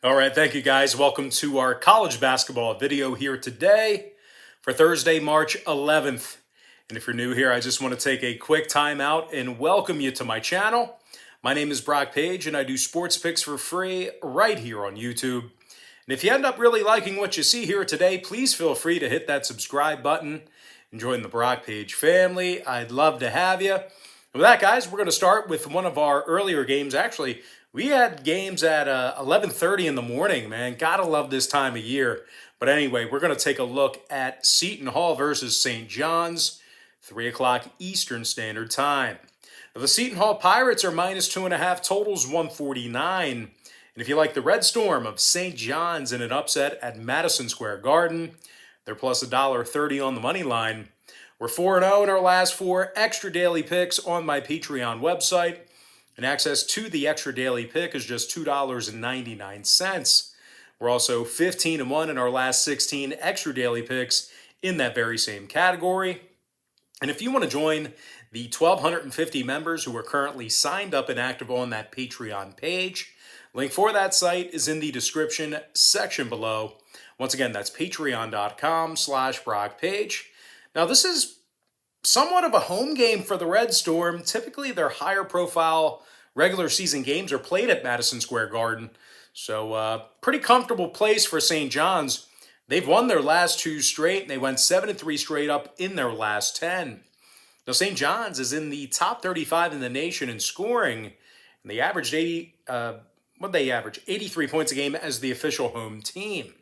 All right, thank you guys. Welcome to our college basketball video here today for Thursday, March 11th. And if you're new here, I just want to take a quick time out and welcome you to my channel. My name is Brock Page and I do sports picks for free right here on YouTube. And if you end up really liking what you see here today, please feel free to hit that subscribe button and join the Brock Page family. I'd love to have you. And with that, guys, we're going to start with one of our earlier games. Actually, we had games at 11:30 in the morning, man. Gotta love this time of year. But anyway, we're going to take a look at Seton Hall versus St. John's, 3 o'clock Eastern Standard Time. Now, the Seton Hall Pirates are minus 2.5, totals 149. And if you like the Red Storm of St. John's in an upset at Madison Square Garden, they're plus $1.30 on the money line. We're 4-0 in our last 4 extra daily picks on my Patreon website. And access to the extra daily pick is just $2.99. We're also 15-1 in our last 16 extra daily picks in that very same category. And if you want to join the 1,250 members who are currently signed up and active on that Patreon page, link for that site is in the description section below. Once again, that's patreon.com/BrockPage. Now, this is somewhat of a home game for the Red Storm. Typically, their higher profile regular season games are played at Madison Square Garden. So, pretty comfortable place for St. John's. They've won their last 2 straight, and they went 7-3 straight up in their last 10. Now, St. John's is in the top 35 in the nation in scoring, and they averaged 83 points a game as the official home team.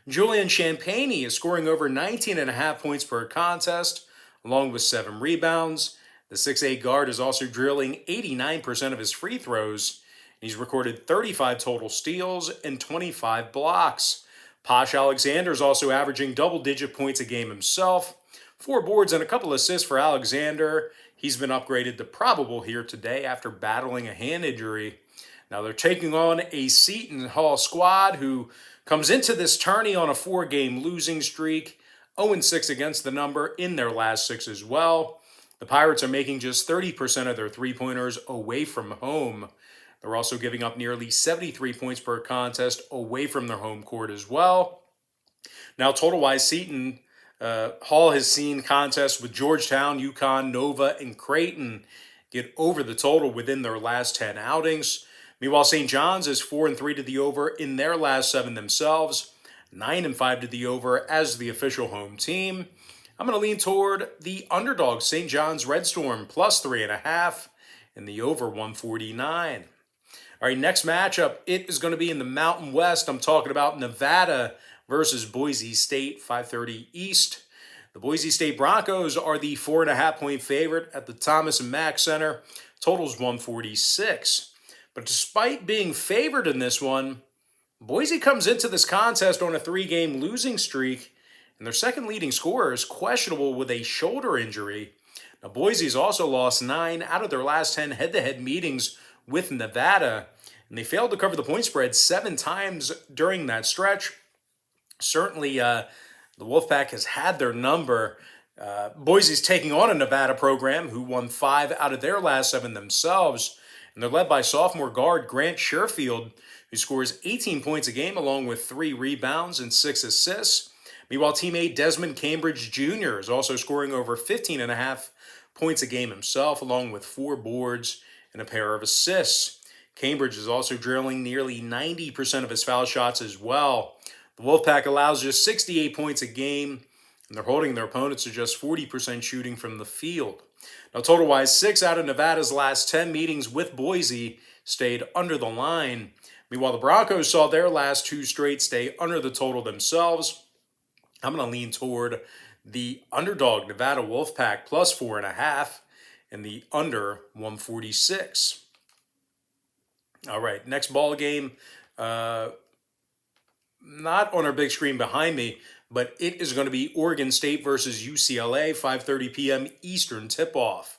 Julian Champagnie is scoring over 19.5 points per contest, along with 7 rebounds. The 6'8 guard is also drilling 89% of his free throws. He's recorded 35 total steals and 25 blocks. Posh Alexander is also averaging double-digit points a game himself. 4 boards and a couple assists for Alexander. He's been upgraded to probable here today after battling a hand injury. Now they're taking on a Seton Hall squad who comes into this tourney on a 4-game losing streak. 0-6 against the number in their last 6 as well. The Pirates are making just 30% of their three-pointers away from home. They're also giving up nearly 73 points per contest away from their home court as well. Now, total-wise, Seton Hall has seen contests with Georgetown, UConn, Nova, and Creighton get over the total within their last 10 outings. Meanwhile, St. John's is 4-3 to the over in their last 7 themselves. 9-5 to the over as the official home team. I'm going to lean toward the underdog St. John's Red Storm plus 3.5 and the over 149. All right, next matchup, it is going to be in the Mountain West. I'm talking about Nevada versus Boise State, 5:30 East. The Boise State Broncos are the 4.5-point favorite at the Thomas & Mack Center. Total's 146. But despite being favored in this one, Boise comes into this contest on a 3-game losing streak, and their second leading scorer is questionable with a shoulder injury. Now, Boise's also lost 9 out of their last 10 head-to-head meetings with Nevada, and they failed to cover the point spread 7 times during that stretch. Certainly, the Wolfpack has had their number. Boise's taking on a Nevada program who won 5 out of their last 7 themselves, and they're led by sophomore guard Grant Sherfield, who scores 18 points a game along with 3 rebounds and 6 assists. Meanwhile, teammate Desmond Cambridge Jr. is also scoring over 15.5 points a game himself, along with 4 boards and a pair of assists. Cambridge is also drilling nearly 90% of his foul shots as well. The Wolfpack allows just 68 points a game, and they're holding their opponents to just 40% shooting from the field. Now, total-wise, 6 out of Nevada's last 10 meetings with Boise stayed under the line. Meanwhile, the Broncos saw their last 2 straight stay under the total themselves. I'm going to lean toward the underdog Nevada Wolfpack plus 4.5 and the under 146. All right, next ball game, not on our big screen behind me, but it is going to be Oregon State versus UCLA, 5:30 p.m. Eastern tip-off.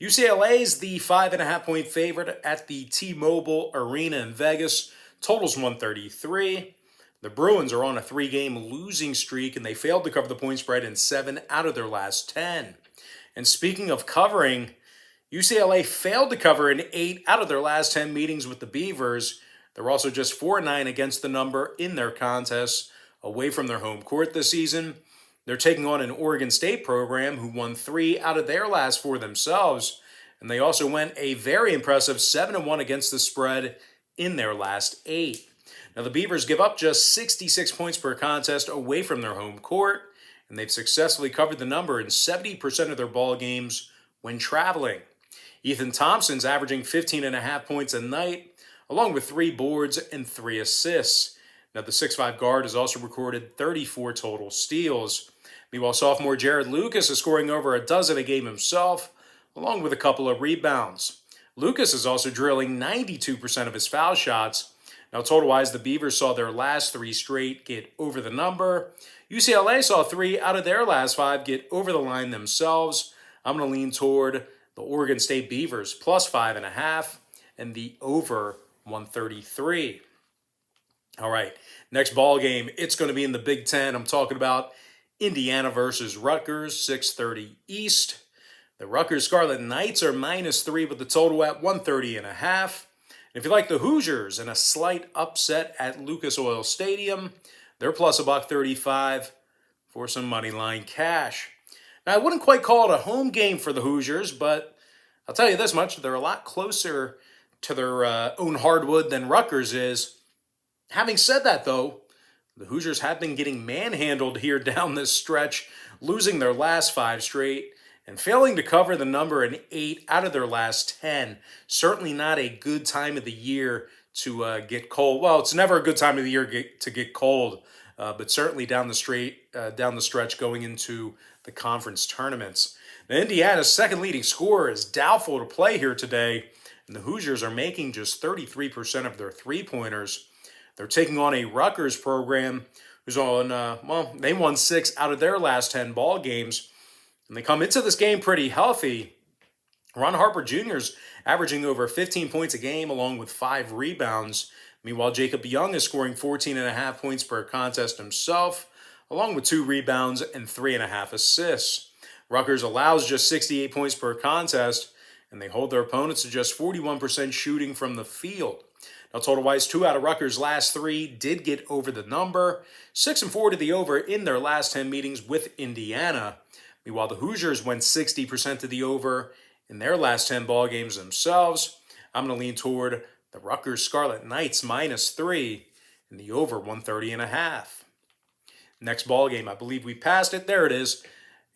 UCLA is the 5.5-point favorite at the T-Mobile Arena in Vegas. Total's 133. The Bruins are on a 3-game losing streak, and they failed to cover the point spread in 7 out of their last 10. And speaking of covering, UCLA failed to cover in 8 out of their last 10 meetings with the Beavers. They're also just 4-9 against the number in their contests away from their home court this season. They're taking on an Oregon State program who won 3 out of their last 4 themselves, and they also went a very impressive 7-1 against the spread in their last 8. Now, the Beavers give up just 66 points per contest away from their home court, and they've successfully covered the number in 70% of their ball games when traveling. Ethan Thompson's averaging 15.5 points a night, along with 3 boards and 3 assists. Now, the 6'5 guard has also recorded 34 total steals. Meanwhile, sophomore Jared Lucas is scoring over a dozen a game himself, along with a couple of rebounds. Lucas is also drilling 92% of his foul shots. Now, total-wise, the Beavers saw their last 3 straight get over the number. UCLA saw 3 out of their last 5 get over the line themselves. I'm going to lean toward the Oregon State Beavers plus 5.5 and the over 133. All right, next ball game, it's going to be in the Big Ten. I'm talking about Indiana versus Rutgers, 6:30 East. The Rutgers Scarlet Knights are -3 with the total at 130.5. If you like the Hoosiers in a slight upset at Lucas Oil Stadium, they're plus $1.35 for some money line cash. Now, I wouldn't quite call it a home game for the Hoosiers, but I'll tell you this much, they're a lot closer to their own hardwood than Rutgers is. Having said that, though, the Hoosiers have been getting manhandled here down this stretch, losing their last 5 straight and failing to cover the number in 8 out of their last 10. Certainly not a good time of the year to get cold. Well, it's never a good time of the year to get cold, but certainly down the stretch going into the conference tournaments. Now, Indiana's second leading scorer is doubtful to play here today, and the Hoosiers are making just 33% of their three-pointers. They're taking on a Rutgers program who's on, they won 6 out of their last 10 ball games, and they come into this game pretty healthy. Ron Harper Jr.'s averaging over 15 points a game along with 5 rebounds. Meanwhile, Jacob Young is scoring 14.5 points per contest himself, along with 2 rebounds and 3.5 assists. Rutgers allows just 68 points per contest, and they hold their opponents to just 41% shooting from the field. Now, total-wise, 2 out of Rutgers' last 3 did get over the number, 6 and 4 to the over in their last 10 meetings with Indiana. Meanwhile, the Hoosiers went 60% to the over in their last 10 ball games themselves. I'm going to lean toward the Rutgers Scarlet Knights -3 and the over 130.5. Next ball game, I believe we passed it. There it is.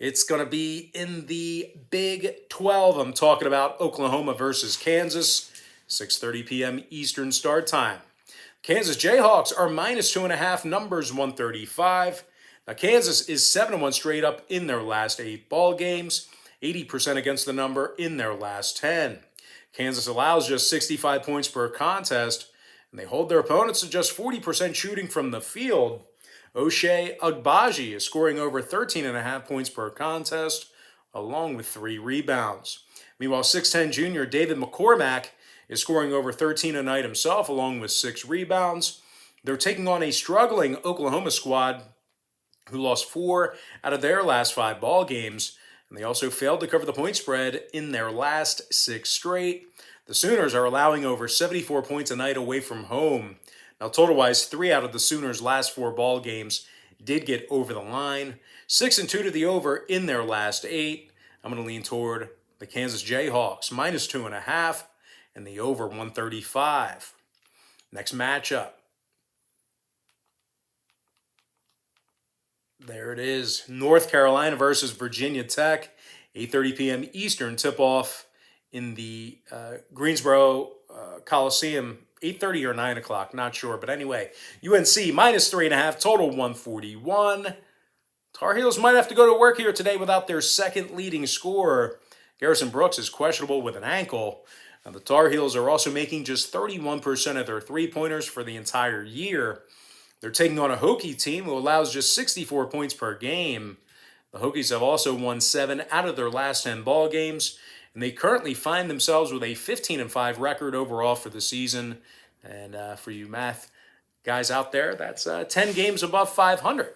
It's going to be in the Big 12. I'm talking about Oklahoma versus Kansas, 6:30 p.m. Eastern start time. Kansas Jayhawks are -2.5, numbers 135. Now, Kansas is 7-1 straight up in their last 8 ball games, 80% against the number in their last 10. Kansas allows just 65 points per contest, and they hold their opponents to just 40% shooting from the field. Ochai Agbaji is scoring over 13.5 points per contest, along with 3 rebounds. Meanwhile, 6'10 junior David McCormack is scoring over 13 a night himself, along with 6 rebounds. They're taking on a struggling Oklahoma squad who lost 4 out of their last 5 ball games, and they also failed to cover the point spread in their last 6 straight. The Sooners are allowing over 74 points a night away from home. Now, total-wise, 3 out of the Sooners' last 4 ball games did get over the line. 6 and 2 to the over in their last 8. I'm going to lean toward the Kansas Jayhawks, -2.5, and the over 135. Next matchup. There it is. North Carolina versus Virginia Tech, 8:30 p.m. Eastern tip-off in the Greensboro Coliseum. 8:30 or 9 o'clock, not sure. But anyway, UNC -3.5, total 141. Tar Heels might have to go to work here today without their second leading scorer. Garrison Brooks is questionable with an ankle. Now, the Tar Heels are also making just 31% of their three-pointers for the entire year. They're taking on a Hokie team who allows just 64 points per game. The Hokies have also won 7 out of their last 10 ball games, and they currently find themselves with a 15-5 record overall for the season. And for you math guys out there, that's 10 games above 500.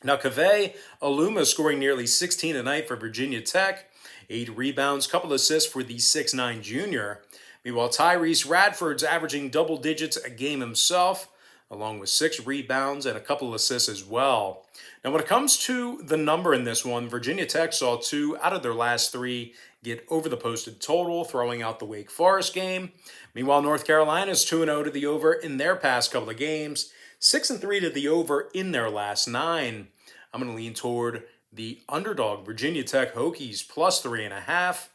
Now, Kaveh Aluma scoring nearly 16 a night for Virginia Tech. 8 rebounds, couple assists for the 6'9 junior. Meanwhile, Tyrese Radford's averaging double digits a game himself, along with 6 rebounds and a couple of assists as well. Now, when it comes to the number in this one, Virginia Tech saw 2 out of their last 3 get over the posted total, throwing out the Wake Forest game. Meanwhile, North Carolina's 2-0 to the over in their past couple of games, 6-3 to the over in their last 9. I'm going to lean toward the underdog Virginia Tech Hokies plus 3.5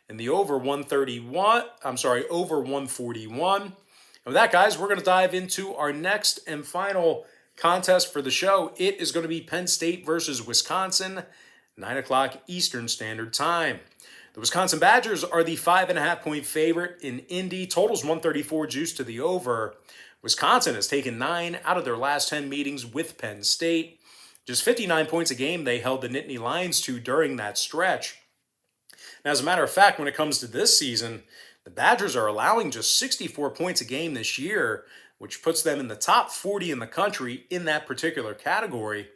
and the over 141. And with that, guys, we're going to dive into our next and final contest for the show. It is going to be Penn State versus Wisconsin, 9 o'clock Eastern Standard Time. The Wisconsin Badgers are the 5.5-point favorite in Indy. Total's 134, juice to the over. Wisconsin has taken 9 out of their last 10 meetings with Penn State. Just 59 points a game they held the Nittany Lions to during that stretch. Now, as a matter of fact, when it comes to this season, the Badgers are allowing just 64 points a game this year, which puts them in the top 40 in the country in that particular category.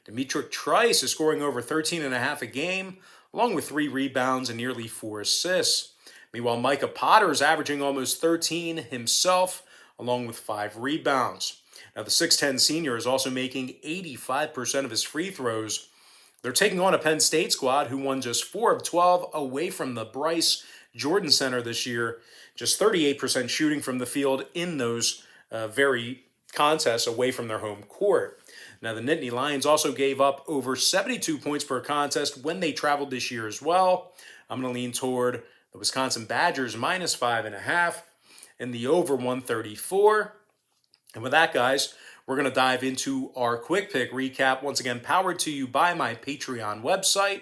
Demetric Trice is scoring over 13.5 a game, along with 3 rebounds and nearly 4 assists. Meanwhile, Micah Potter is averaging almost 13 himself, along with 5 rebounds. Now, the 6'10 senior is also making 85% of his free throws. They're taking on a Penn State squad who won just 4 of 12 away from the Bryce Jordan Center this year, just 38% shooting from the field in those very contests away from their home court. Now, the Nittany Lions also gave up over 72 points per contest when they traveled this year as well. I'm going to lean toward the Wisconsin Badgers minus 5.5 and the over 134. And with that, guys, we're going to dive into our quick pick recap, once again powered to you by my Patreon website,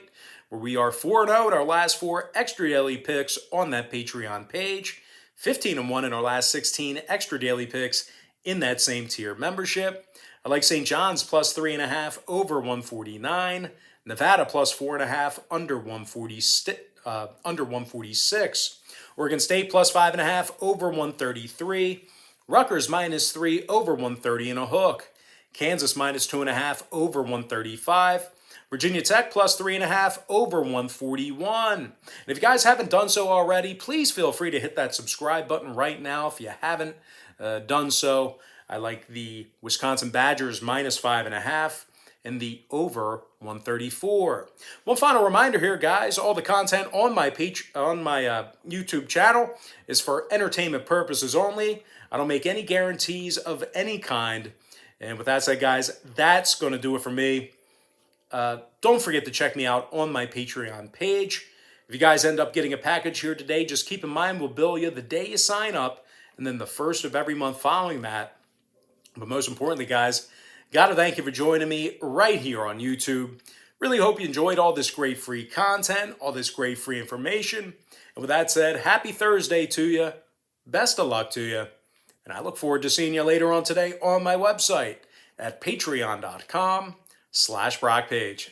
where we are 4-0 at our last 4 extra daily picks on that Patreon page, 15-1 in our last 16 extra daily picks in that same tier membership. I like St. John's plus 3.5 over 149, Nevada plus 4.5 under 146, Oregon State plus 5.5 over 133, Rutgers minus 3 over 130 and a hook, Kansas minus 2.5 over 135, Virginia Tech plus 3.5 over 141. And if you guys haven't done so already, please feel free to hit that subscribe button right now if you haven't done so. I like the Wisconsin Badgers minus 5.5 and the over 134. One final reminder here, guys, all the content on my YouTube channel is for entertainment purposes only. I don't make any guarantees of any kind. And with that said, guys, that's going to do it for me. Don't forget to check me out on my Patreon page. If you guys end up getting a package here today, just keep in mind we'll bill you the day you sign up and then the first of every month following that. But most importantly, guys, got to thank you for joining me right here on YouTube. Really hope you enjoyed all this great free content, all this great free information. And with that said, happy Thursday to you. Best of luck to you. And I look forward to seeing you later on today on my website at patreon.com/BrockPage.